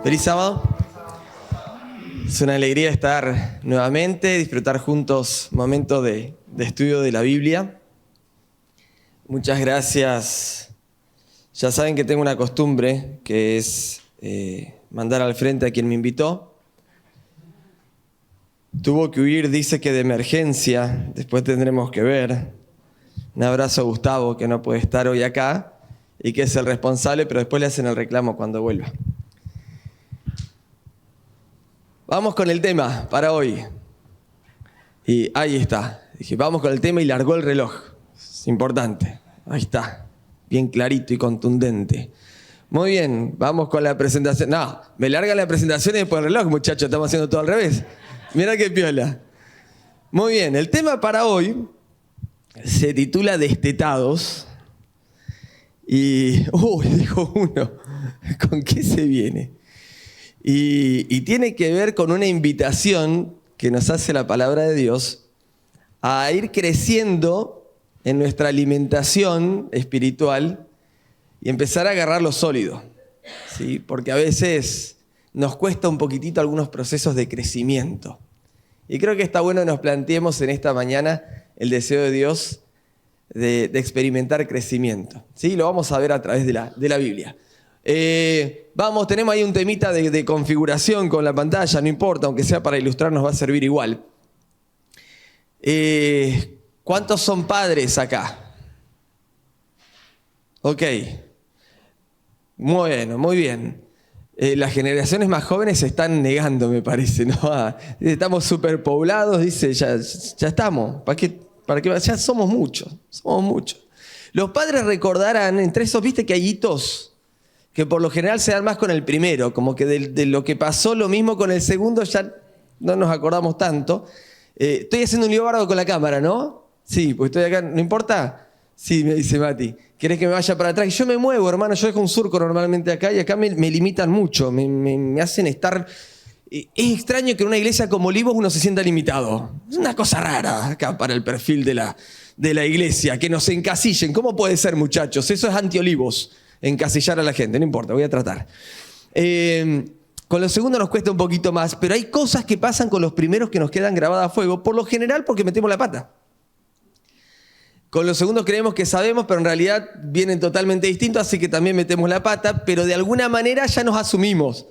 Feliz sábado. Es una alegría estar nuevamente, disfrutar juntos momentos de estudio de la Biblia. Muchas gracias. Ya saben que tengo una costumbre que es mandar al frente a quien me invitó. Tuvo que huir, dice que de emergencia, después tendremos que ver. Un abrazo a Gustavo, que no puede estar hoy acá y que es el responsable, pero después le hacen el reclamo cuando vuelva. Vamos con el tema para hoy. Y ahí está. Dije, vamos con el tema y largó el reloj. Es importante. Ahí está. Bien clarito y contundente. Muy bien, vamos con la presentación. No, me largan la presentación y después el reloj, muchachos. Estamos haciendo todo al revés. Mira qué piola. Muy bien, el tema para hoy se titula Destetados. Y, dijo uno, ¿con qué se viene? Y tiene que ver con una invitación que nos hace la palabra de Dios a ir creciendo en nuestra alimentación espiritual y empezar a agarrar lo sólido, ¿sí? Porque a veces nos cuesta un poquitito algunos procesos de crecimiento. Y creo que está bueno que nos planteemos en esta mañana el deseo de Dios de experimentar crecimiento, ¿sí? Lo vamos a ver a través de la Biblia. Tenemos ahí un temita de configuración con la pantalla, no importa, aunque sea para ilustrar nos va a servir igual. ¿Cuántos son padres acá? Ok. Bueno, muy bien. Las generaciones más jóvenes se están negando, me parece, ¿no? Estamos superpoblados, dice, ya estamos. ¿Para qué? Ya somos muchos. Los padres recordarán, entre esos, viste que hay hitos que por lo general se dan más con el primero, como que de lo que pasó lo mismo con el segundo ya no nos acordamos tanto. Estoy haciendo un lío bárbaro con la cámara, ¿no? Sí, pues estoy acá, ¿no importa? Sí, me dice Mati. ¿Querés que me vaya para atrás? Y yo me muevo, hermano, yo dejo un surco normalmente acá y acá me limitan mucho, me hacen estar... Es extraño que en una iglesia como Olivos uno se sienta limitado. Es una cosa rara acá para el perfil de la iglesia, que nos encasillen. ¿Cómo puede ser, muchachos? Eso es anti-Olivos. Encasillar a la gente, no importa, voy a tratar. Con los segundos nos cuesta un poquito más, pero hay cosas que pasan con los primeros que nos quedan grabadas a fuego, por lo general porque metemos la pata. Con los segundos creemos que sabemos, pero en realidad vienen totalmente distintos, así que también metemos la pata, pero de alguna manera ya nos asumimos.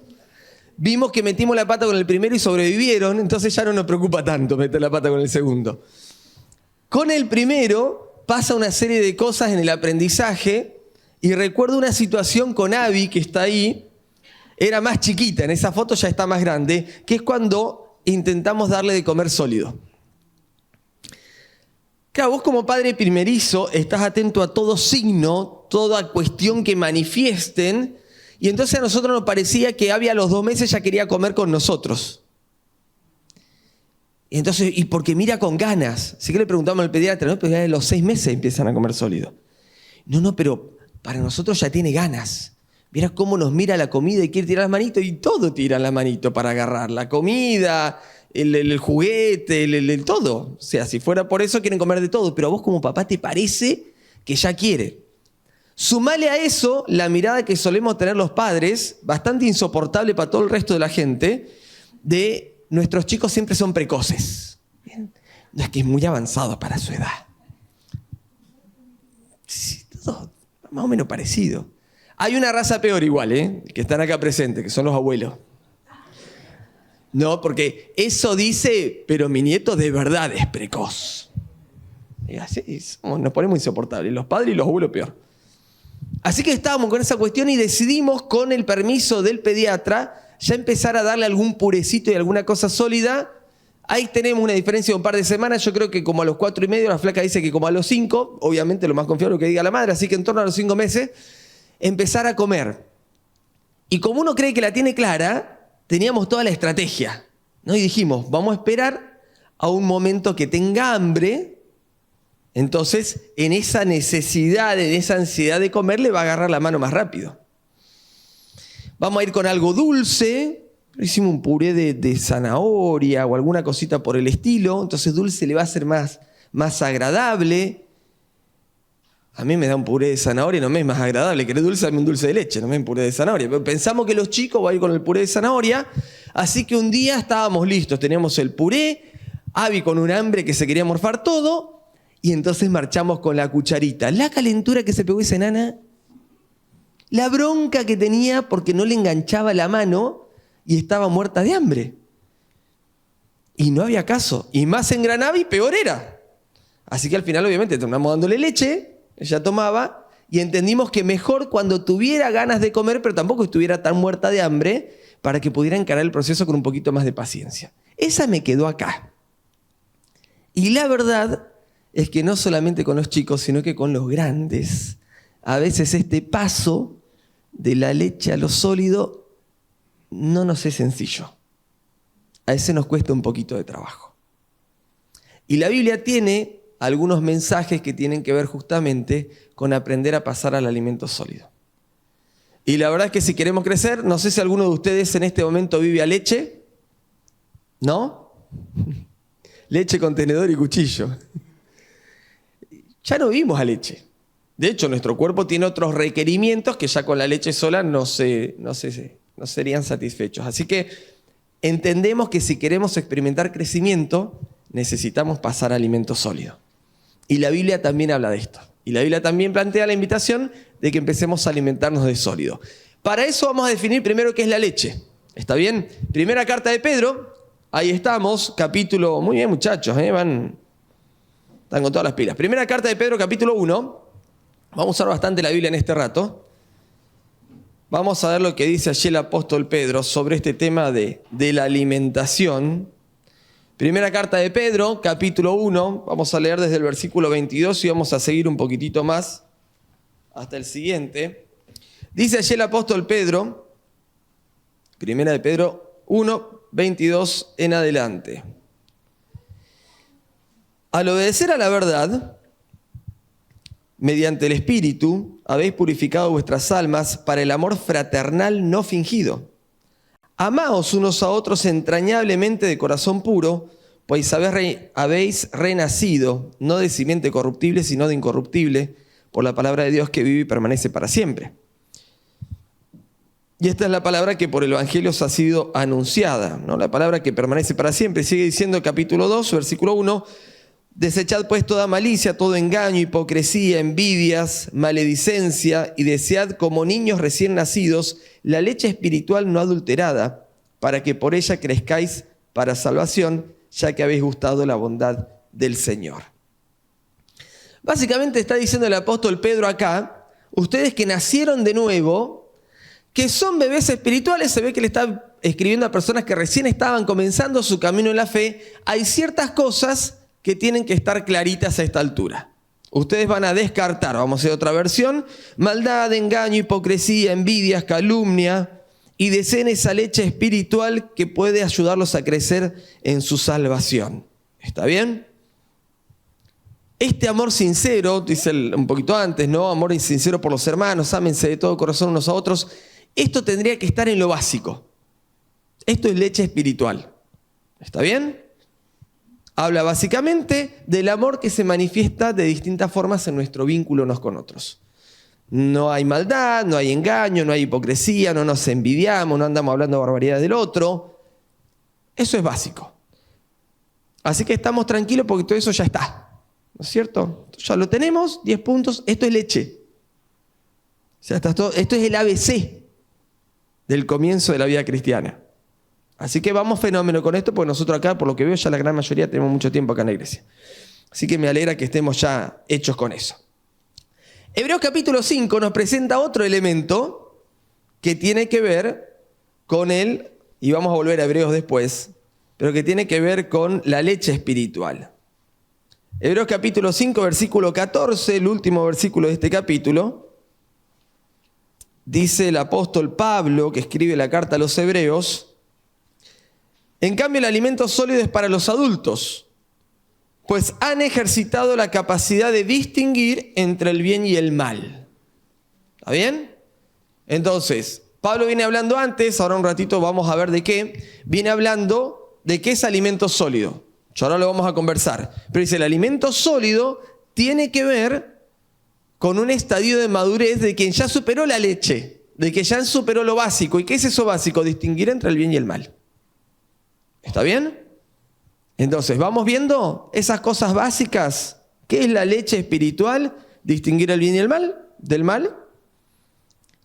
Vimos que metimos la pata con el primero y sobrevivieron, entonces ya no nos preocupa tanto meter la pata con el segundo. Con el primero pasa una serie de cosas en el aprendizaje. Y recuerdo una situación con Abby, que está ahí, era más chiquita, en esa foto ya está más grande, que es cuando intentamos darle de comer sólido. Claro, vos como padre primerizo estás atento a todo signo, toda cuestión que manifiesten, y entonces a nosotros nos parecía que Abby a los 2 meses ya quería comer con nosotros. Y entonces, y porque mira con ganas, así que le preguntamos al pediatra, ¿no? Pero ya a los 6 meses empiezan a comer sólido. No, pero... para nosotros ya tiene ganas. Mira cómo nos mira la comida y quiere tirar las manitos y todo tira la manito para agarrar. La comida, el juguete, el todo. O sea, si fuera por eso quieren comer de todo, pero a vos como papá te parece que ya quiere. Sumale a eso la mirada que solemos tener los padres, bastante insoportable para todo el resto de la gente, de nuestros chicos siempre son precoces. ¿Bien? No, es que es muy avanzado para su edad. Sí, todo más o menos parecido. Hay una raza peor igual, que están acá presentes, que son los abuelos. No, porque eso dice, pero mi nieto de verdad es precoz. Y así nos ponemos insoportables, los padres y los abuelos peor. Así que estábamos con esa cuestión y decidimos, con el permiso del pediatra, ya empezar a darle algún purecito y alguna cosa sólida. Ahí tenemos una diferencia de un par de semanas. Yo creo que como a los 4,5, la flaca dice que como a los 5, obviamente lo más confiable es lo que diga la madre, así que en torno a los 5 meses, empezar a comer. Y como uno cree que la tiene clara, teníamos toda la estrategia, ¿no? Y dijimos, vamos a esperar a un momento que tenga hambre. Entonces, en esa necesidad, en esa ansiedad de comer, le va a agarrar la mano más rápido. Vamos a ir con algo dulce. Hicimos un puré de zanahoria o alguna cosita por el estilo. Entonces dulce le va a ser más agradable. A mí me da un puré de zanahoria y no me es más agradable. ¿Querés dulce? Dame un dulce de leche, no me da un puré de zanahoria. Pero pensamos que los chicos van a ir con el puré de zanahoria. Así que un día estábamos listos. Teníamos el puré, Abby con un hambre que se quería morfar todo. Y entonces marchamos con la cucharita. La calentura que se pegó esa enana. La bronca que tenía porque no le enganchaba la mano y estaba muerta de hambre. Y no había caso. Y más engranaba y peor era. Así que al final obviamente terminamos dándole leche. Ella tomaba y entendimos que mejor cuando tuviera ganas de comer, pero tampoco estuviera tan muerta de hambre, para que pudiera encarar el proceso con un poquito más de paciencia. Esa me quedó acá. Y la verdad es que no solamente con los chicos, sino que con los grandes, a veces este paso de la leche a lo sólido no nos es sencillo. A veces nos cuesta un poquito de trabajo. Y la Biblia tiene algunos mensajes que tienen que ver justamente con aprender a pasar al alimento sólido. Y la verdad es que si queremos crecer, no sé si alguno de ustedes en este momento vive a leche. ¿No? Leche con tenedor y cuchillo. Ya no vivimos a leche. De hecho, nuestro cuerpo tiene otros requerimientos que ya con la leche sola no serían satisfechos. Así que entendemos que si queremos experimentar crecimiento, necesitamos pasar a alimento sólido. Y la Biblia también habla de esto. Y la Biblia también plantea la invitación de que empecemos a alimentarnos de sólido. Para eso vamos a definir primero qué es la leche. ¿Está bien? Primera carta de Pedro, ahí estamos, capítulo... Muy bien, muchachos, están con todas las pilas. Primera carta de Pedro, capítulo 1. Vamos a usar bastante la Biblia en este rato. Vamos a ver lo que dice allí el apóstol Pedro sobre este tema de la alimentación. Primera carta de Pedro, capítulo 1, vamos a leer desde el versículo 22 y vamos a seguir un poquitito más hasta el siguiente. Dice allí el apóstol Pedro, primera de Pedro 1, 22 en adelante. Al obedecer a la verdad, mediante el Espíritu, habéis purificado vuestras almas para el amor fraternal no fingido. Amaos unos a otros entrañablemente de corazón puro, pues habéis renacido, no de simiente corruptible, sino de incorruptible, por la palabra de Dios que vive y permanece para siempre. Y esta es la palabra que por el Evangelio os ha sido anunciada, ¿no? La palabra que permanece para siempre. Sigue diciendo capítulo 2, versículo 1, desechad pues toda malicia, todo engaño, hipocresía, envidias, maledicencia, y desead como niños recién nacidos la leche espiritual no adulterada, para que por ella crezcáis para salvación, ya que habéis gustado la bondad del Señor. Básicamente está diciendo el apóstol Pedro acá, ustedes que nacieron de nuevo, que son bebés espirituales, se ve que le está escribiendo a personas que recién estaban comenzando su camino en la fe, hay ciertas cosas que tienen que estar claritas a esta altura. Ustedes van a descartar, vamos a hacer otra versión, maldad, engaño, hipocresía, envidias, calumnia, y deseen esa leche espiritual que puede ayudarlos a crecer en su salvación. ¿Está bien? Este amor sincero, dice un poquito antes, ¿no? Amor sincero por los hermanos, ámense de todo corazón unos a otros. Esto tendría que estar en lo básico. Esto es leche espiritual. ¿Está bien? Habla básicamente del amor que se manifiesta de distintas formas en nuestro vínculo unos con otros. No hay maldad, no hay engaño, no hay hipocresía, no nos envidiamos, no andamos hablando barbaridad del otro. Eso es básico. Así que estamos tranquilos porque todo eso ya está. ¿No es cierto? Ya lo tenemos, 10 puntos. Esto es leche. O sea, esto es el ABC del comienzo de la vida cristiana. Así que vamos fenómeno con esto, porque nosotros acá, por lo que veo, ya la gran mayoría tenemos mucho tiempo acá en la iglesia. Así que me alegra que estemos ya hechos con eso. Hebreos capítulo 5 nos presenta otro elemento que tiene que ver con él, y vamos a volver a Hebreos después, pero que tiene que ver con la leche espiritual. Hebreos capítulo 5, versículo 14, el último versículo de este capítulo, dice el apóstol Pablo, que escribe la carta a los Hebreos, en cambio el alimento sólido es para los adultos, pues han ejercitado la capacidad de distinguir entre el bien y el mal. ¿Está bien? Entonces, Pablo viene hablando antes, ahora un ratito vamos a ver de qué, viene hablando de qué es alimento sólido. Ahora lo vamos a conversar. Pero dice, el alimento sólido tiene que ver con un estadio de madurez de quien ya superó la leche, de que ya superó lo básico. ¿Y qué es eso básico? Distinguir entre el bien y el mal. ¿Está bien? Entonces, vamos viendo esas cosas básicas. ¿Qué es la leche espiritual? Distinguir el bien y el mal, del mal.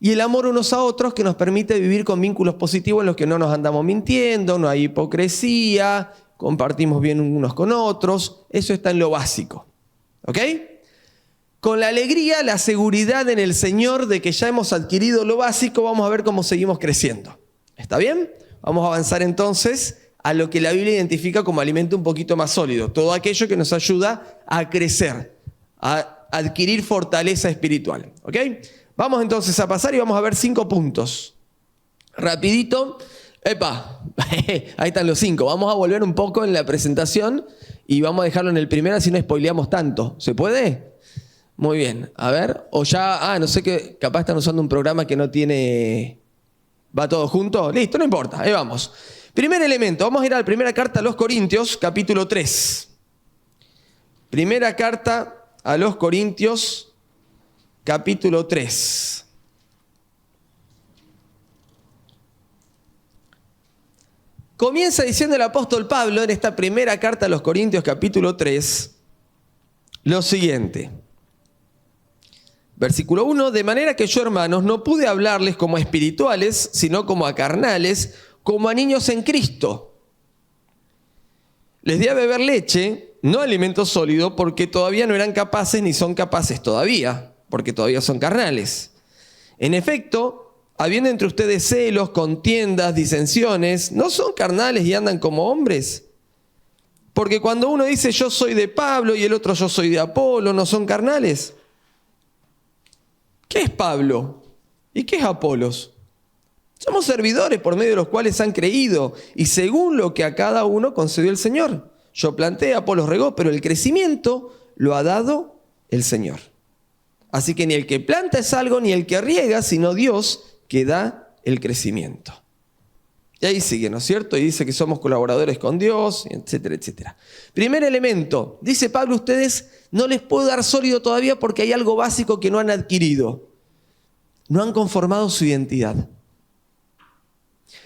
Y el amor unos a otros, que nos permite vivir con vínculos positivos en los que no nos andamos mintiendo, no hay hipocresía, compartimos bien unos con otros. Eso está en lo básico. ¿Ok? Con la alegría, la seguridad en el Señor de que ya hemos adquirido lo básico, vamos a ver cómo seguimos creciendo. ¿Está bien? Vamos a avanzar entonces a lo que la Biblia identifica como alimento un poquito más sólido. Todo aquello que nos ayuda a crecer, a adquirir fortaleza espiritual. ¿Ok? Vamos entonces a pasar y vamos a ver 5 puntos. Rapidito. ¡Epa! Ahí están los 5. Vamos a volver un poco en la presentación y vamos a dejarlo en el primero, así no spoileamos tanto. ¿Se puede? Muy bien. A ver. O ya, no sé, que capaz están usando un programa que no tiene... ¿Va todo junto? Listo, no importa. Ahí vamos. Primer elemento. Vamos a ir a la primera carta a los Corintios, capítulo 3. Primera carta a los Corintios, capítulo 3. Comienza diciendo el apóstol Pablo en esta primera carta a los Corintios, capítulo 3, lo siguiente. Versículo 1, de manera que yo, hermanos, no pude hablarles como a espirituales, sino como a carnales, como a niños en Cristo. Les di a beber leche, no alimento sólido, porque todavía no eran capaces ni son capaces todavía, porque todavía son carnales. En efecto, habiendo entre ustedes celos, contiendas, disensiones, ¿no son carnales y andan como hombres? Porque cuando uno dice yo soy de Pablo y el otro yo soy de Apolo, ¿no son carnales? ¿Qué es Pablo? ¿Y qué es Apolos? Somos servidores por medio de los cuales han creído y según lo que a cada uno concedió el Señor. Yo planté, Apolos regó, pero el crecimiento lo ha dado el Señor. Así que ni el que planta es algo, ni el que riega, sino Dios que da el crecimiento. Y ahí sigue, ¿no es cierto? Y dice que somos colaboradores con Dios, etcétera, etcétera. Primer elemento, dice Pablo, ustedes no les puedo dar sólido todavía porque hay algo básico que no han adquirido. No han conformado su identidad.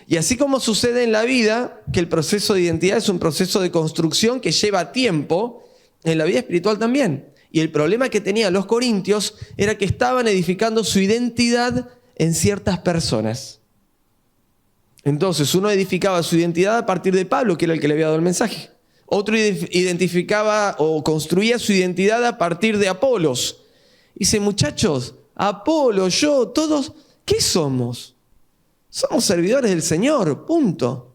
Y así como sucede en la vida, que el proceso de identidad es un proceso de construcción que lleva tiempo, en la vida espiritual también. Y el problema que tenían los corintios era que estaban edificando su identidad en ciertas personas. Entonces uno edificaba su identidad a partir de Pablo, que era el que le había dado el mensaje. Otro identificaba o construía su identidad a partir de Apolos. Y dice, muchachos, Apolo, yo, todos, ¿qué somos? Somos servidores del Señor, punto.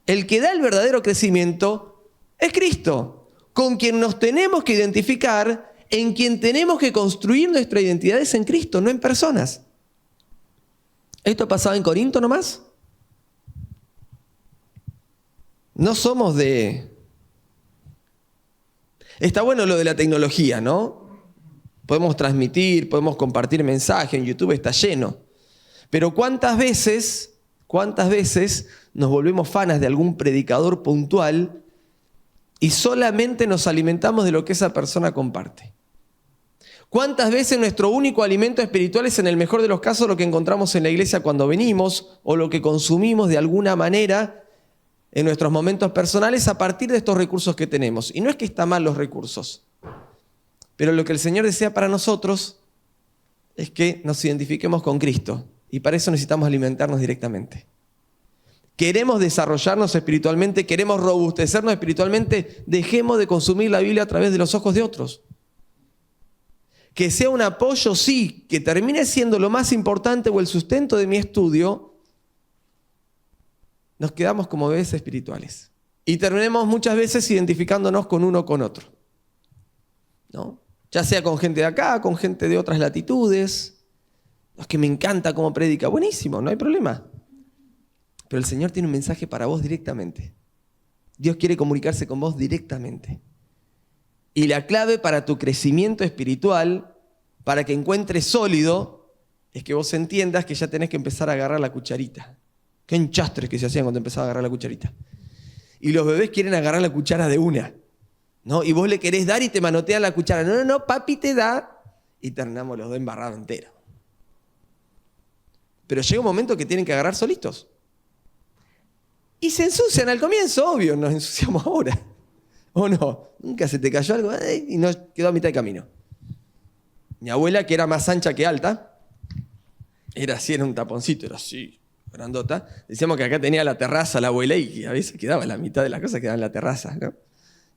El que da el verdadero crecimiento es Cristo, con quien nos tenemos que identificar, en quien tenemos que construir nuestra identidad es en Cristo, no en personas. ¿Esto pasaba en Corinto nomás? No somos de... Está bueno lo de la tecnología, ¿no? Podemos transmitir, podemos compartir mensajes, en YouTube está lleno. Pero ¿cuántas veces nos volvemos fanas de algún predicador puntual y solamente nos alimentamos de lo que esa persona comparte? ¿Cuántas veces nuestro único alimento espiritual es, en el mejor de los casos, lo que encontramos en la iglesia cuando venimos o lo que consumimos de alguna manera en nuestros momentos personales a partir de estos recursos que tenemos? Y no es que están mal los recursos, pero lo que el Señor desea para nosotros es que nos identifiquemos con Cristo. Y para eso necesitamos alimentarnos directamente. Queremos desarrollarnos espiritualmente, queremos robustecernos espiritualmente, dejemos de consumir la Biblia a través de los ojos de otros. Que sea un apoyo, sí, que termine siendo lo más importante o el sustento de mi estudio, nos quedamos como bebés espirituales. Y terminemos muchas veces identificándonos con uno o con otro, ¿no? Ya sea con gente de acá, con gente de otras latitudes. Es que me encanta cómo predica. Buenísimo, no hay problema. Pero el Señor tiene un mensaje para vos directamente. Dios quiere comunicarse con vos directamente. Y la clave para tu crecimiento espiritual, para que encuentres sólido, es que vos entiendas que ya tenés que empezar a agarrar la cucharita. Qué enchastres que se hacían cuando empezaba a agarrar la cucharita. Y los bebés quieren agarrar la cuchara de una, ¿no? Y vos le querés dar y te manotean la cuchara. No, papi te da. y terminamos los dos embarrados enteros. Pero llega un momento que tienen que agarrar solitos. Y se ensucian al comienzo, obvio, nos ensuciamos ahora. ¿O no? Nunca se te cayó algo y nos quedó a mitad de camino. Mi abuela, que era más ancha que alta, era un taponcito, era así, grandota. Decíamos que acá tenía la terraza la abuela y a veces quedaba la mitad de las cosas quedaban en la terraza, ¿no?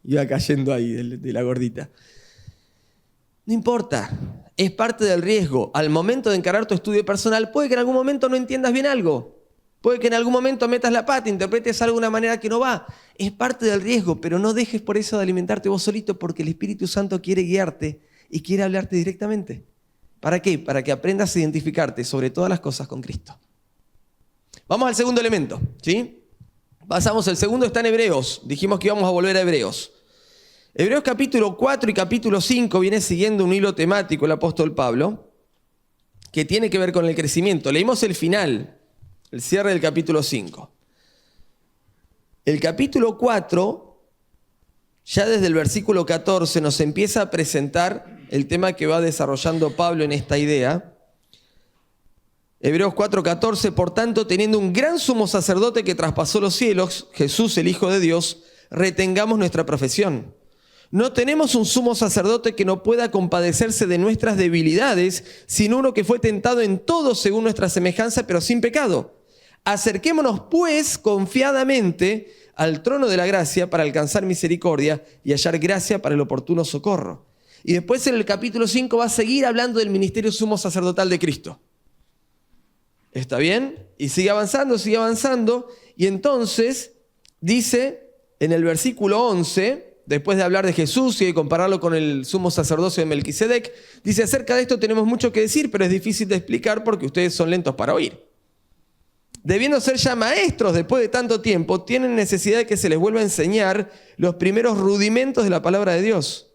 Iba cayendo ahí de la gordita. No importa, es parte del riesgo. Al momento de encarar tu estudio personal, puede que en algún momento no entiendas bien algo. Puede que en algún momento metas la pata, interpretes algo de una manera que no va. Es parte del riesgo, pero no dejes por eso de alimentarte vos solito, porque el Espíritu Santo quiere guiarte y quiere hablarte directamente. ¿Para qué? Para que aprendas a identificarte sobre todas las cosas con Cristo. Vamos al segundo elemento, ¿sí? Pasamos, el segundo está en Hebreos. Dijimos que íbamos a volver a Hebreos. Hebreos capítulo 4 y capítulo 5 viene siguiendo un hilo temático el apóstol Pablo, que tiene que ver con el crecimiento. Leímos el final, el cierre del capítulo 5. El capítulo 4, ya desde el versículo 14, nos empieza a presentar el tema que va desarrollando Pablo en esta idea. Hebreos 4:14, por tanto, teniendo un gran sumo sacerdote que traspasó los cielos, Jesús, el Hijo de Dios, retengamos nuestra profesión. No tenemos un sumo sacerdote que no pueda compadecerse de nuestras debilidades, sino uno que fue tentado en todo según nuestra semejanza, pero sin pecado. Acerquémonos, pues, confiadamente al trono de la gracia para alcanzar misericordia y hallar gracia para el oportuno socorro. Y después en el capítulo 5 va a seguir hablando del ministerio sumo sacerdotal de Cristo. ¿Está bien? Y sigue avanzando, y entonces dice en el versículo 11, después de hablar de Jesús y de compararlo con el sumo sacerdocio de Melquisedec, dice: acerca de esto tenemos mucho que decir, pero es difícil de explicar porque ustedes son lentos para oír. Debiendo ser ya maestros después de tanto tiempo, tienen necesidad de que se les vuelva a enseñar los primeros rudimentos de la palabra de Dios.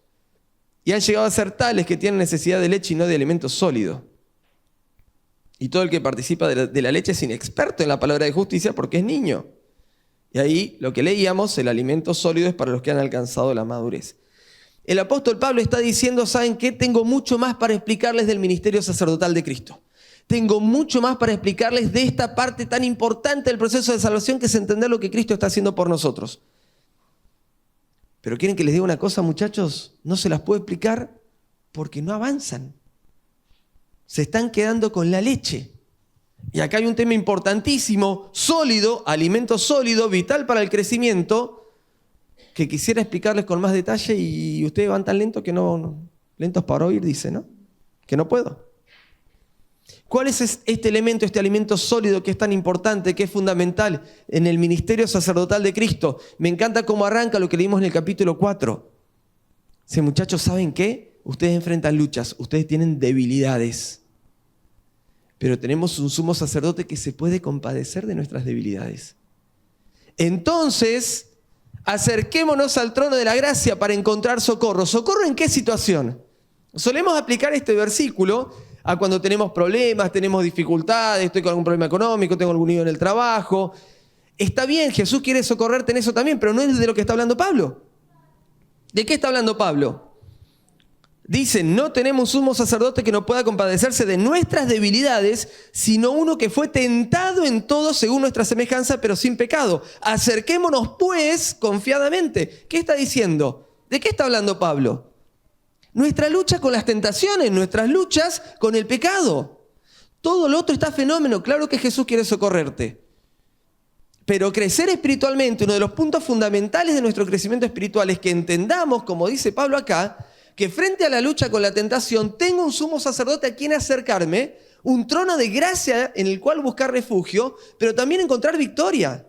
Y han llegado a ser tales que tienen necesidad de leche y no de alimento sólido. Y todo el que participa de la leche es inexperto en la palabra de justicia porque es niño. Y ahí lo que leíamos, el alimento sólido es para los que han alcanzado la madurez. El apóstol Pablo está diciendo: ¿saben qué? Tengo mucho más para explicarles del ministerio sacerdotal de Cristo. Tengo mucho más para explicarles de esta parte tan importante del proceso de salvación, que es entender lo que Cristo está haciendo por nosotros. Pero ¿quieren que les diga una cosa, muchachos? No se las puedo explicar porque no avanzan. Se están quedando con la leche. Y acá hay un tema importantísimo, sólido, alimento sólido, vital para el crecimiento, que quisiera explicarles con más detalle y ustedes van tan lentos que lentos para oír, dice, ¿no? Que no puedo. ¿Cuál es este elemento, este alimento sólido que es tan importante, que es fundamental en el ministerio sacerdotal de Cristo? Me encanta cómo arranca lo que leímos en el capítulo 4. Dice: muchachos, ¿saben qué? Ustedes enfrentan luchas, ustedes tienen debilidades. Pero tenemos un sumo sacerdote que se puede compadecer de nuestras debilidades. Entonces, acerquémonos al trono de la gracia para encontrar socorro. ¿Socorro en qué situación? Solemos aplicar este versículo a cuando tenemos problemas, tenemos dificultades, estoy con algún problema económico, tengo algún lío en el trabajo. Está bien, Jesús quiere socorrerte en eso también, pero no es de lo que está hablando Pablo. ¿De qué está hablando Pablo? Dice: no tenemos un sumo sacerdote que no pueda compadecerse de nuestras debilidades, sino uno que fue tentado en todo según nuestra semejanza, pero sin pecado. Acerquémonos, pues, confiadamente. ¿Qué está diciendo? ¿De qué está hablando Pablo? Nuestra lucha con las tentaciones, nuestras luchas con el pecado. Todo lo otro está fenómeno. Claro que Jesús quiere socorrerte. Pero crecer espiritualmente, uno de los puntos fundamentales de nuestro crecimiento espiritual es que entendamos, como dice Pablo acá, que frente a la lucha con la tentación tengo un sumo sacerdote a quien acercarme, un trono de gracia en el cual buscar refugio, pero también encontrar victoria.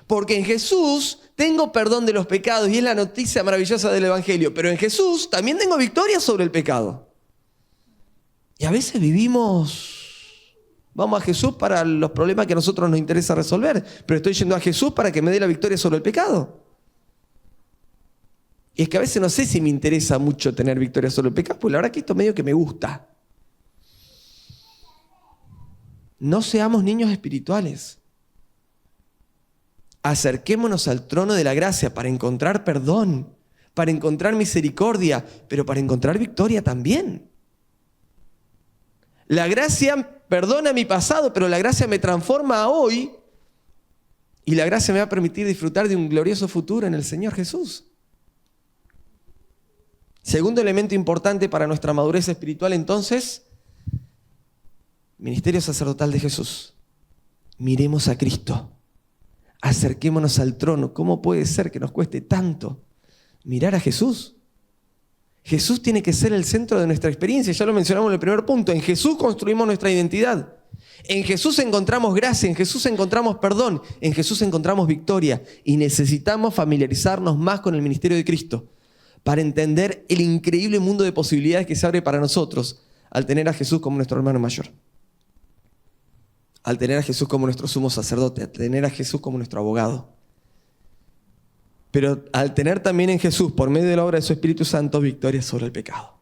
Porque en Jesús tengo perdón de los pecados y es la noticia maravillosa del Evangelio, pero en Jesús también tengo victoria sobre el pecado. Y a veces vamos a Jesús para los problemas que a nosotros nos interesa resolver, pero estoy yendo a Jesús para que me dé la victoria sobre el pecado. Y es que a veces no sé si me interesa mucho tener victoria sobre el pecado, pues la verdad que esto medio que me gusta. No seamos niños espirituales. Acerquémonos al trono de la gracia para encontrar perdón, para encontrar misericordia, pero para encontrar victoria también. La gracia perdona mi pasado, pero la gracia me transforma a hoy y la gracia me va a permitir disfrutar de un glorioso futuro en el Señor Jesús. Segundo elemento importante para nuestra madurez espiritual, entonces, ministerio sacerdotal de Jesús. Miremos a Cristo. Acerquémonos al trono. ¿Cómo puede ser que nos cueste tanto mirar a Jesús? Jesús tiene que ser el centro de nuestra experiencia. Ya lo mencionamos en el primer punto. En Jesús construimos nuestra identidad. En Jesús encontramos gracia, en Jesús encontramos perdón, en Jesús encontramos victoria. Y necesitamos familiarizarnos más con el ministerio de Cristo para entender el increíble mundo de posibilidades que se abre para nosotros al tener a Jesús como nuestro hermano mayor. Al tener a Jesús como nuestro sumo sacerdote, al tener a Jesús como nuestro abogado. Pero al tener también en Jesús, por medio de la obra de su Espíritu Santo, victoria sobre el pecado.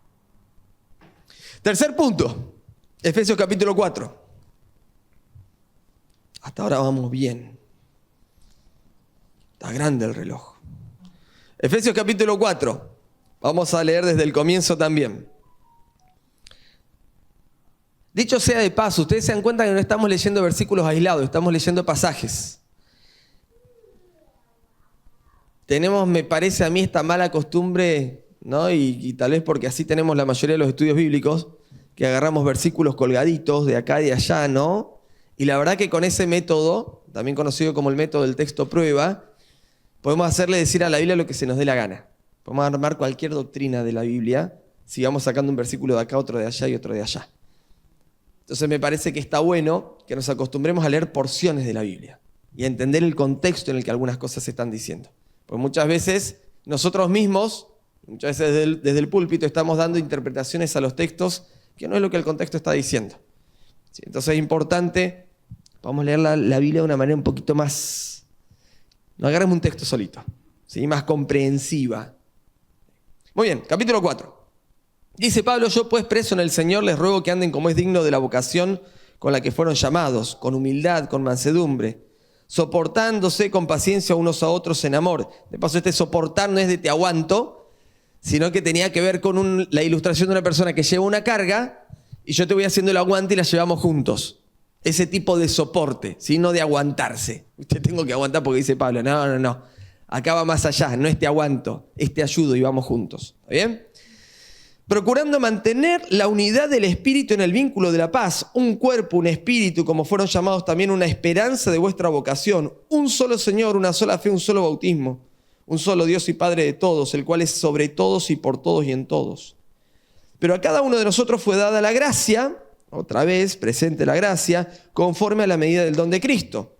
Tercer punto, Efesios capítulo 4. Hasta ahora vamos bien. Está grande el reloj. Efesios capítulo 4. Vamos a leer desde el comienzo también. Dicho sea de paso, ustedes se dan cuenta que no estamos leyendo versículos aislados, estamos leyendo pasajes. Tenemos, me parece a mí, esta mala costumbre, ¿no? Y tal vez porque así tenemos la mayoría de los estudios bíblicos, que agarramos versículos colgaditos de acá y de allá, ¿no? Y la verdad que con ese método, también conocido como el método del texto prueba, podemos hacerle decir a la Biblia lo que se nos dé la gana. Podemos armar cualquier doctrina de la Biblia, si vamos sacando un versículo de acá, otro de allá y otro de allá. Entonces me parece que está bueno que nos acostumbremos a leer porciones de la Biblia y a entender el contexto en el que algunas cosas se están diciendo. Porque muchas veces nosotros mismos, muchas veces desde el púlpito, estamos dando interpretaciones a los textos que no es lo que el contexto está diciendo. ¿Sí? Entonces es importante, vamos a leer la Biblia de una manera un poquito más, no agarremos un texto solito, ¿sí? Más comprensiva. Muy bien, capítulo 4. Dice Pablo: yo pues preso en el Señor les ruego que anden como es digno de la vocación con la que fueron llamados, con humildad, con mansedumbre, soportándose con paciencia unos a otros en amor. De paso, este soportar no es de te aguanto, sino que tenía que ver con la ilustración de una persona que lleva una carga y yo te voy haciendo el aguante y la llevamos juntos. Ese tipo de soporte, ¿sí? No de aguantarse. Usted tengo que aguantar porque dice Pablo, no. Acá va más allá, no es te aguanto, es te ayudo y vamos juntos. ¿Está bien? Procurando mantener la unidad del Espíritu en el vínculo de la paz, un cuerpo, un espíritu, como fueron llamados también, una esperanza de vuestra vocación, un solo Señor, una sola fe, un solo bautismo, un solo Dios y Padre de todos, el cual es sobre todos y por todos y en todos. Pero a cada uno de nosotros fue dada la gracia, otra vez, presente la gracia, conforme a la medida del don de Cristo.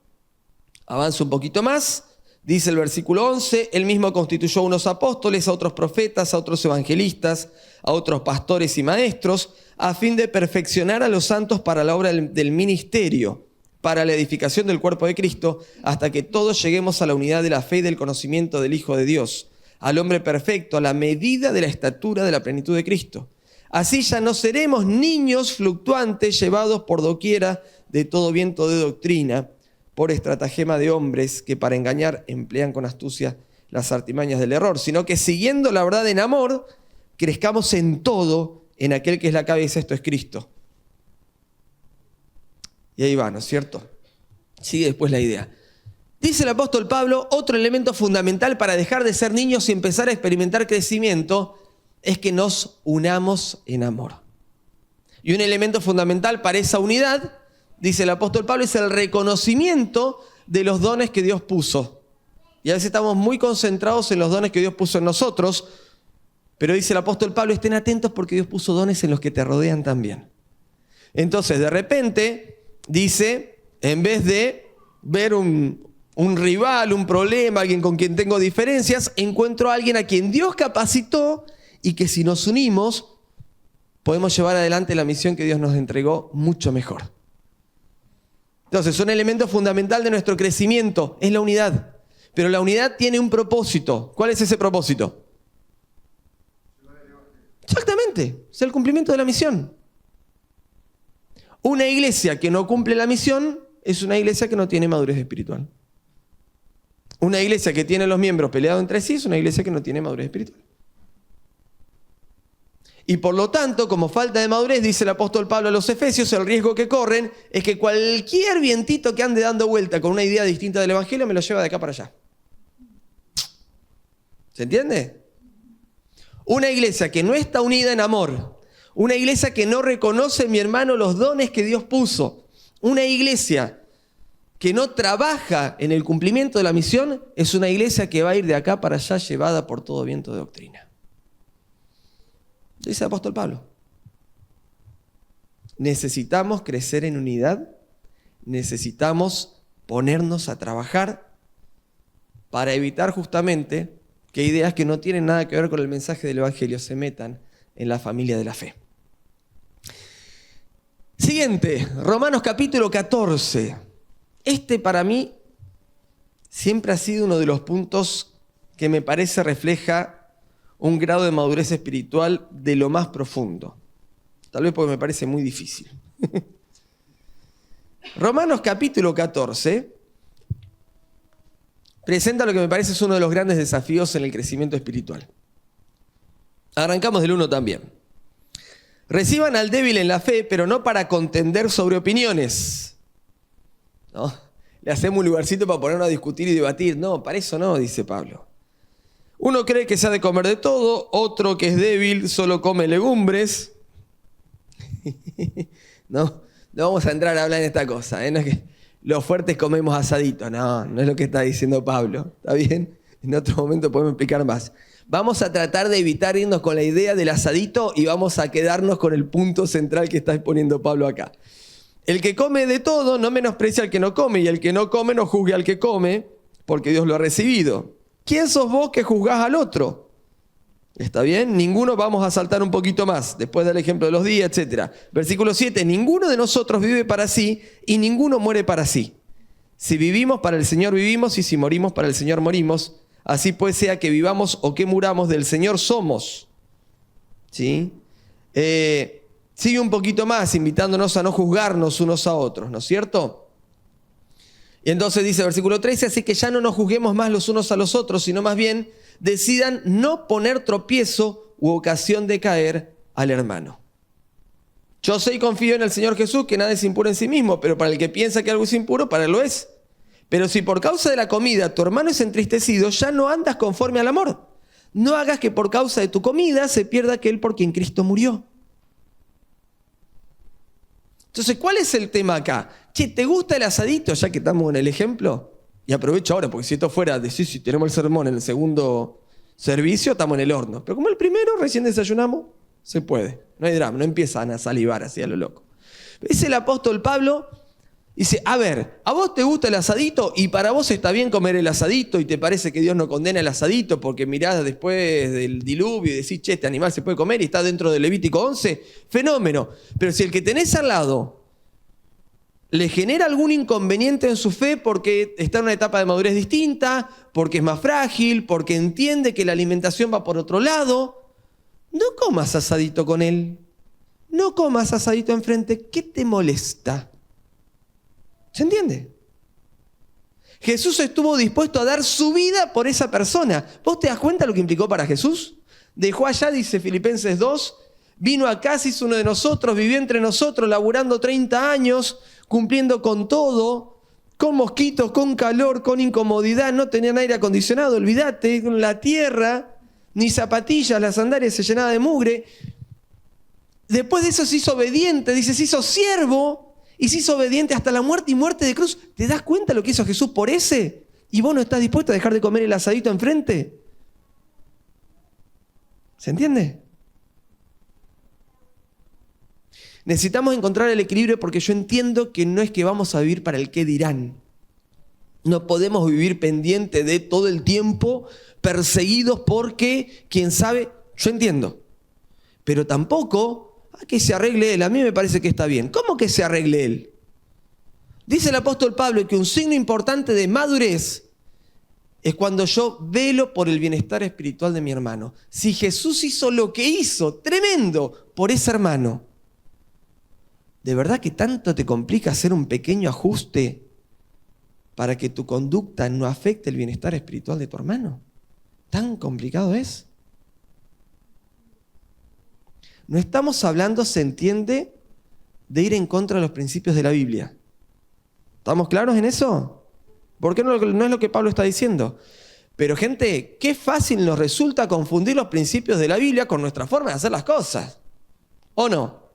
Avanzo un poquito más. Dice el versículo 11, él mismo constituyó a unos apóstoles, a otros profetas, a otros evangelistas, a otros pastores y maestros, a fin de perfeccionar a los santos para la obra del ministerio, para la edificación del cuerpo de Cristo, hasta que todos lleguemos a la unidad de la fe y del conocimiento del Hijo de Dios, al hombre perfecto, a la medida de la estatura de la plenitud de Cristo. Así ya no seremos niños fluctuantes, llevados por doquiera de todo viento de doctrina, por estratagema de hombres que para engañar emplean con astucia las artimañas del error, sino que siguiendo la verdad en amor, crezcamos en todo en aquel que es la cabeza, esto es Cristo. Y ahí va, ¿no es cierto? Sigue después la idea. Dice el apóstol Pablo, otro elemento fundamental para dejar de ser niños y empezar a experimentar crecimiento es que nos unamos en amor. Y un elemento fundamental para esa unidad, dice el apóstol Pablo, es el reconocimiento de los dones que Dios puso. Y a veces estamos muy concentrados en los dones que Dios puso en nosotros, pero dice el apóstol Pablo, estén atentos porque Dios puso dones en los que te rodean también. Entonces, de repente, dice, en vez de ver un rival, un problema, alguien con quien tengo diferencias, encuentro a alguien a quien Dios capacitó y que si nos unimos, podemos llevar adelante la misión que Dios nos entregó mucho mejor. Entonces, un elemento fundamental de nuestro crecimiento es la unidad. Pero la unidad tiene un propósito. ¿Cuál es ese propósito? Exactamente, es el cumplimiento de la misión. Una iglesia que no cumple la misión es una iglesia que no tiene madurez espiritual. Una iglesia que tiene los miembros peleados entre sí es una iglesia que no tiene madurez espiritual. Y por lo tanto, como falta de madurez, dice el apóstol Pablo a los Efesios, el riesgo que corren es que cualquier vientito que ande dando vuelta con una idea distinta del Evangelio me lo lleva de acá para allá. ¿Se entiende? Una iglesia que no está unida en amor, una iglesia que no reconoce, mi hermano, los dones que Dios puso, una iglesia que no trabaja en el cumplimiento de la misión, es una iglesia que va a ir de acá para allá llevada por todo viento de doctrina. Dice el apóstol Pablo. Necesitamos crecer en unidad, necesitamos ponernos a trabajar para evitar justamente que ideas que no tienen nada que ver con el mensaje del Evangelio se metan en la familia de la fe. Siguiente, Romanos capítulo 14. Este para mí siempre ha sido uno de los puntos que me parece refleja un grado de madurez espiritual de lo más profundo. Tal vez porque me parece muy difícil. Romanos capítulo 14 presenta lo que me parece es uno de los grandes desafíos en el crecimiento espiritual. Arrancamos del 1 también. Reciban al débil en la fe, pero no para contender sobre opiniones. ¿No? Le hacemos un lugarcito para ponernos a discutir y debatir. No, para eso no, dice Pablo. Uno cree que se ha de comer de todo, otro que es débil solo come legumbres. No vamos a entrar a hablar en esta cosa, ¿eh? No es que los fuertes comemos asadito, no es lo que está diciendo Pablo, ¿está bien? En otro momento podemos explicar más. Vamos a tratar de evitar irnos con la idea del asadito y vamos a quedarnos con el punto central que está exponiendo Pablo acá. El que come de todo no menosprecia al que no come, y el que no come no juzgue al que come, porque Dios lo ha recibido. ¿Quién sos vos que juzgás al otro? ¿Está bien? Ninguno, vamos a saltar un poquito más, después del ejemplo de los días, etc. Versículo 7, ninguno de nosotros vive para sí y ninguno muere para sí. Si vivimos, para el Señor vivimos, y si morimos, para el Señor morimos. Así pues, sea que vivamos o que muramos, del Señor somos. ¿Sí? Sigue un poquito más, invitándonos a no juzgarnos unos a otros, ¿no es cierto? Y entonces dice versículo 13, así que ya no nos juzguemos más los unos a los otros, sino más bien decidan no poner tropiezo u ocasión de caer al hermano. Yo sé y confío en el Señor Jesús que nada es impuro en sí mismo, pero para el que piensa que algo es impuro, para él lo es. Pero si por causa de la comida tu hermano es entristecido, ya no andas conforme al amor. No hagas que por causa de tu comida se pierda aquel por quien Cristo murió. Entonces, ¿cuál es el tema acá? Che, ¿te gusta el asadito? Ya que estamos en el ejemplo. Y aprovecho ahora, porque si esto fuera de si tenemos el sermón en el segundo servicio, estamos en el horno. Pero como el primero, recién desayunamos, se puede. No hay drama, no empiezan a salivar así a lo loco. Es el apóstol Pablo, dice, a ver, ¿a vos te gusta el asadito? Y para vos está bien comer el asadito y te parece que Dios no condena el asadito porque mirás después del diluvio y decís, che, este animal se puede comer y está dentro del Levítico 11, fenómeno. Pero si el que tenés al lado le genera algún inconveniente en su fe porque está en una etapa de madurez distinta, porque es más frágil, porque entiende que la alimentación va por otro lado, no comas asadito con él. No comas asadito enfrente. ¿Qué te molesta? ¿Se entiende? Jesús estuvo dispuesto a dar su vida por esa persona. ¿Vos te das cuenta lo que implicó para Jesús? Dejó allá, dice Filipenses 2, vino acá, se hizo uno de nosotros, vivió entre nosotros, laburando 30 años, cumpliendo con todo, con mosquitos, con calor, con incomodidad, no tenían aire acondicionado, olvídate, con la tierra, ni zapatillas, las sandalias se llenaban de mugre. Después de eso se hizo obediente, dice, se hizo siervo, y se hizo obediente hasta la muerte y muerte de cruz. ¿Te das cuenta lo que hizo Jesús por ese? ¿Y vos no estás dispuesto a dejar de comer el asadito enfrente? ¿Se entiende? Necesitamos encontrar el equilibrio porque yo entiendo que no es que vamos a vivir para el qué dirán. No podemos vivir pendiente de todo el tiempo, perseguidos porque, quién sabe, yo entiendo. Pero tampoco que se arregle él. A mí me parece que está bien. ¿Cómo que se arregle él? Dice el apóstol Pablo que un signo importante de madurez es cuando yo velo por el bienestar espiritual de mi hermano. Si Jesús hizo lo que hizo, tremendo, por ese hermano, ¿de verdad que tanto te complica hacer un pequeño ajuste para que tu conducta no afecte el bienestar espiritual de tu hermano? ¿Tan complicado es? no estamos hablando, se entiende, de ir en contra de los principios de la Biblia. ¿Estamos claros en eso? Porque no es lo que Pablo está diciendo. Pero gente, qué fácil nos resulta confundir los principios de la Biblia con nuestra forma de hacer las cosas. ¿O no?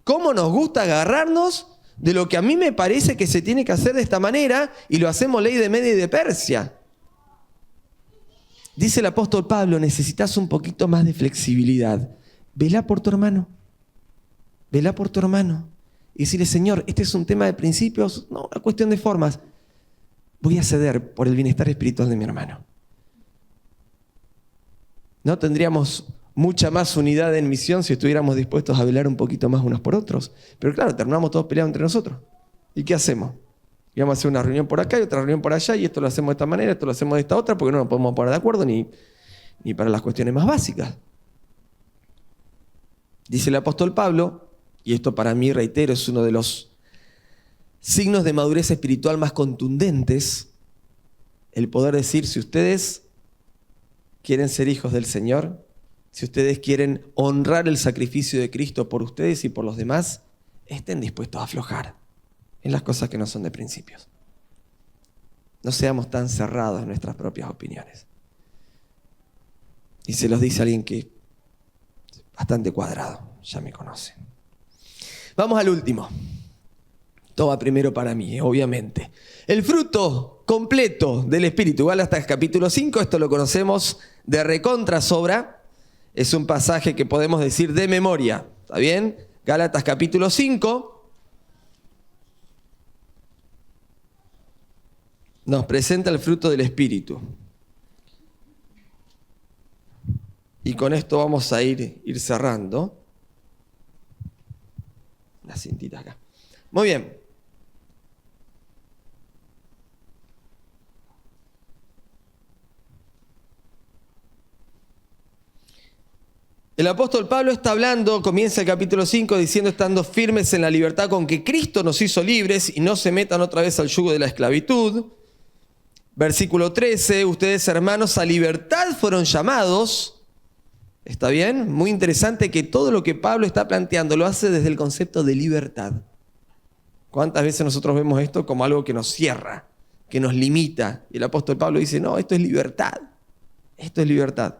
¿Cómo nos gusta agarrarnos de lo que a mí me parece que se tiene que hacer de esta manera y lo hacemos ley de Media y de Persia? Dice el apóstol Pablo, necesitas un poquito más de flexibilidad. Velá por tu hermano. Velá por tu hermano. Y decirle, Señor, este es un tema de principios, no una cuestión de formas. Voy a ceder por el bienestar espiritual de mi hermano. No tendríamos mucha más unidad en misión si estuviéramos dispuestos a velar un poquito más unos por otros. Pero claro, terminamos todos peleando entre nosotros. ¿Y qué hacemos? Y vamos a hacer una reunión por acá y otra reunión por allá, y esto lo hacemos de esta manera, esto lo hacemos de esta otra, porque no nos podemos poner de acuerdo ni para las cuestiones más básicas. Dice el apóstol Pablo, y esto para mí, reitero, es uno de los signos de madurez espiritual más contundentes, el poder decir, si ustedes quieren ser hijos del Señor, si ustedes quieren honrar el sacrificio de Cristo por ustedes y por los demás, estén dispuestos a aflojar en las cosas que no son de principios. No seamos tan cerrados en nuestras propias opiniones. Y se los dice alguien que es bastante cuadrado, ya me conoce. Vamos al último. Todo va primero para mí, obviamente. El fruto completo del Espíritu, igual hasta el capítulo 5, esto lo conocemos de recontra sobra. Es un pasaje que podemos decir de memoria, ¿está bien? Gálatas capítulo 5. Nos presenta el fruto del Espíritu. Y con esto vamos a ir cerrando. Una cintita acá. Muy bien. El apóstol Pablo está hablando, comienza el capítulo 5 diciendo, estando firmes en la libertad con que Cristo nos hizo libres y no se metan otra vez al yugo de la esclavitud. Versículo 13, ustedes hermanos a libertad fueron llamados. ¿Está bien? Muy interesante que todo lo que Pablo está planteando lo hace desde el concepto de libertad. ¿Cuántas veces nosotros vemos esto como algo que nos cierra, que nos limita? Y el apóstol Pablo dice, no, esto es libertad. Esto es libertad.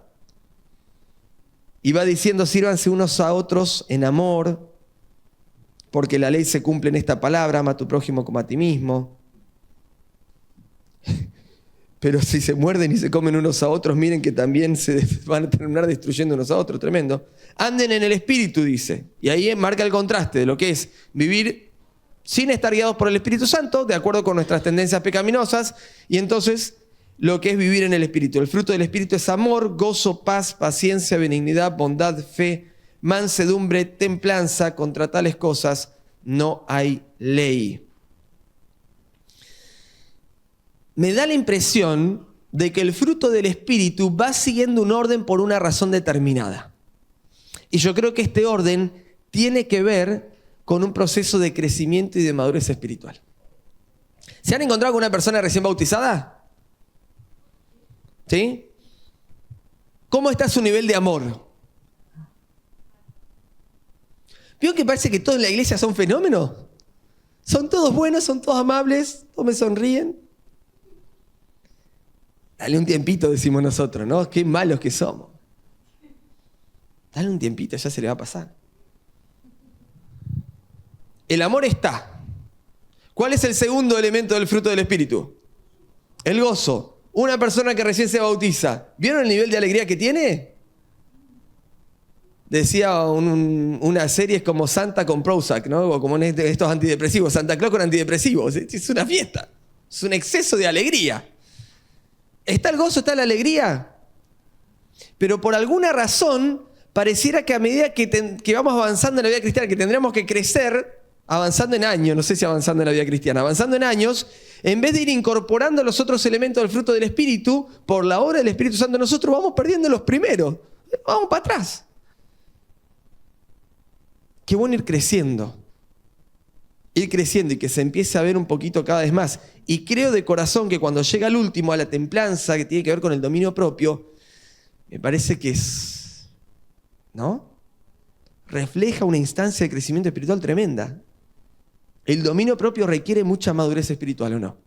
Y va diciendo, sírvanse unos a otros en amor, porque la ley se cumple en esta palabra, ama a tu prójimo como a ti mismo. Pero si se muerden y se comen unos a otros, miren que también se van a terminar destruyendo unos a otros, tremendo. Anden en el Espíritu, dice. Y ahí marca el contraste de lo que es vivir sin estar guiados por el Espíritu Santo, de acuerdo con nuestras tendencias pecaminosas, y entonces lo que es vivir en el Espíritu. El fruto del Espíritu es amor, gozo, paz, paciencia, benignidad, bondad, fe, mansedumbre, templanza. Contra tales cosas no hay ley. Me da la impresión de que el fruto del Espíritu va siguiendo un orden por una razón determinada. Y yo creo que este orden tiene que ver con un proceso de crecimiento y de madurez espiritual. ¿Se han encontrado con una persona recién bautizada? ¿Sí? ¿Cómo está su nivel de amor? ¿Vio que parece que todos en la iglesia son fenómenos? Son todos buenos, son todos amables, todos me sonríen. Dale un tiempito, decimos nosotros, ¿no? Qué malos que somos. Dale un tiempito, ya se le va a pasar. El amor está. ¿Cuál es el segundo elemento del fruto del Espíritu? El gozo. Una persona que recién se bautiza, ¿vieron el nivel de alegría que tiene? Decía una serie como Santa con Prozac, ¿no? O como en estos antidepresivos, Santa Claus con antidepresivos. Es una fiesta, es un exceso de alegría. ¿Está el gozo, está la alegría? Pero por alguna razón, pareciera que a medida que vamos avanzando en la vida cristiana, que tendríamos que crecer, avanzando en años, no sé si avanzando en la vida cristiana, avanzando en años, en vez de ir incorporando los otros elementos del fruto del Espíritu, por la obra del Espíritu Santo, nosotros vamos perdiendo los primeros. Vamos para atrás. Qué bueno ir creciendo y que se empiece a ver un poquito cada vez más. Y creo de corazón que cuando llega al último, a la templanza, que tiene que ver con el dominio propio, me parece que es, ¿no? refleja una instancia de crecimiento espiritual tremenda. El dominio propio requiere mucha madurez espiritual, ¿o no?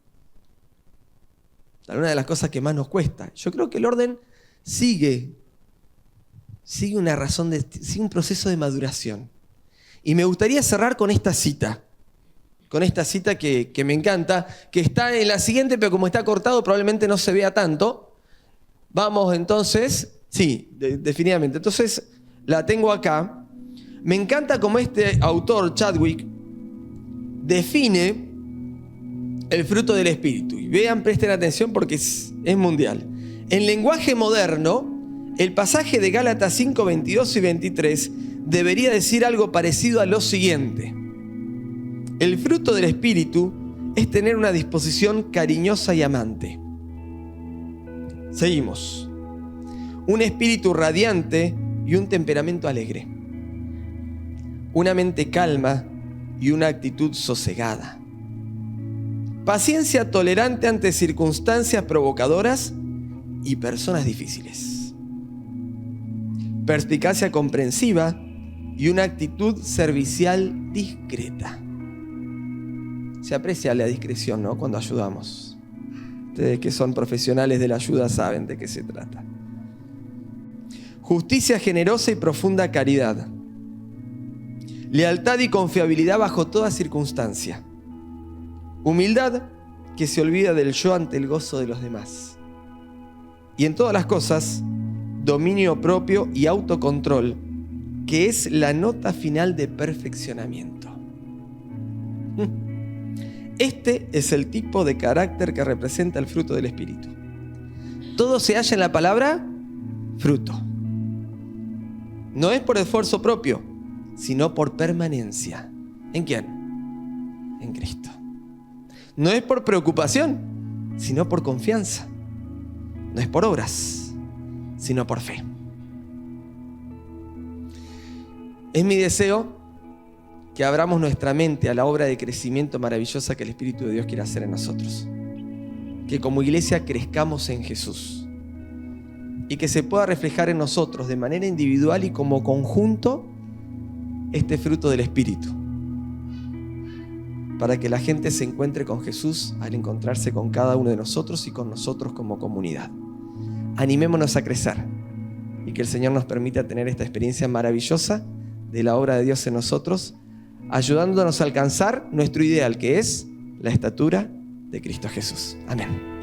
Una de las cosas que más nos cuesta. Yo creo que el orden sigue un proceso de maduración. Y me gustaría cerrar con esta cita. Con esta cita que me encanta, que está en la siguiente, pero como está cortado probablemente no se vea tanto. Vamos entonces, sí, definitivamente. Entonces la tengo acá. Me encanta cómo este autor, Chadwick, define el fruto del Espíritu. Y vean, presten atención porque es mundial. En lenguaje moderno, el pasaje de Gálatas 5, 22 y 23 debería decir algo parecido a lo siguiente. El fruto del Espíritu es tener una disposición cariñosa y amante. Seguimos. Un espíritu radiante y un temperamento alegre. Una mente calma y una actitud sosegada. Paciencia tolerante ante circunstancias provocadoras y personas difíciles. Perspicacia comprensiva y una actitud servicial discreta. Se aprecia la discreción, ¿no? Cuando ayudamos. Ustedes que son profesionales de la ayuda saben de qué se trata. Justicia generosa y profunda caridad. Lealtad y confiabilidad bajo toda circunstancia. Humildad que se olvida del yo ante el gozo de los demás. Y en todas las cosas, dominio propio y autocontrol, que es la nota final de perfeccionamiento. Este es el tipo de carácter que representa el fruto del Espíritu. Todo se halla en la palabra fruto. No es por esfuerzo propio, sino por permanencia. ¿En quién? En Cristo. No es por preocupación, sino por confianza. No es por obras, sino por fe. Es mi deseo que abramos nuestra mente a la obra de crecimiento maravillosa que el Espíritu de Dios quiere hacer en nosotros. Que como iglesia crezcamos en Jesús y que se pueda reflejar en nosotros de manera individual y como conjunto este fruto del Espíritu, para que la gente se encuentre con Jesús al encontrarse con cada uno de nosotros y con nosotros como comunidad. Animémonos a crecer y que el Señor nos permita tener esta experiencia maravillosa de la obra de Dios en nosotros, ayudándonos a alcanzar nuestro ideal, que es la estatura de Cristo Jesús. Amén.